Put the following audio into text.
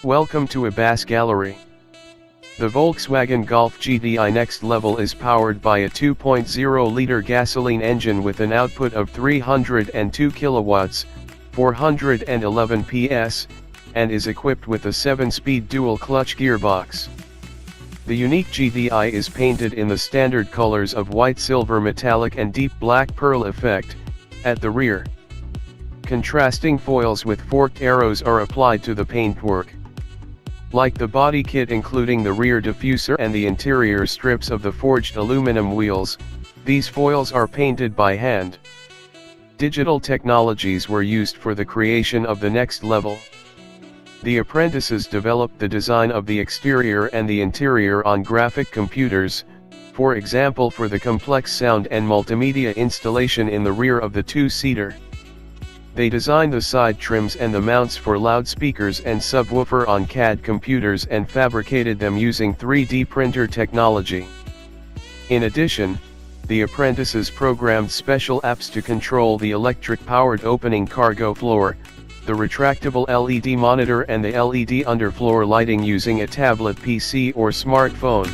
Welcome to Ebas Gallery. The Volkswagen Golf GTI Next Level is powered by a 2.0-liter gasoline engine with an output of 302 kilowatts, 411 PS, and is equipped with a 7-speed dual-clutch gearbox. The unique GTI is painted in the standard colors of white, silver, metallic and deep black pearl effect, at the rear. Contrasting foils with forked arrows are applied to the paintwork. Like the body kit including the rear diffuser and the interior strips of the forged aluminum wheels, these foils are painted by hand. Digital technologies were used for the creation of the Next Level. The apprentices developed the design of the exterior and the interior on graphic computers, for example for the complex sound and multimedia installation in the rear of the two-seater. They designed the side trims and the mounts for loudspeakers and subwoofer on CAD computers and fabricated them using 3D printer technology. In addition, the apprentices programmed special apps to control the electric-powered opening cargo floor, the retractable LED monitor and the LED underfloor lighting using a tablet PC or smartphone.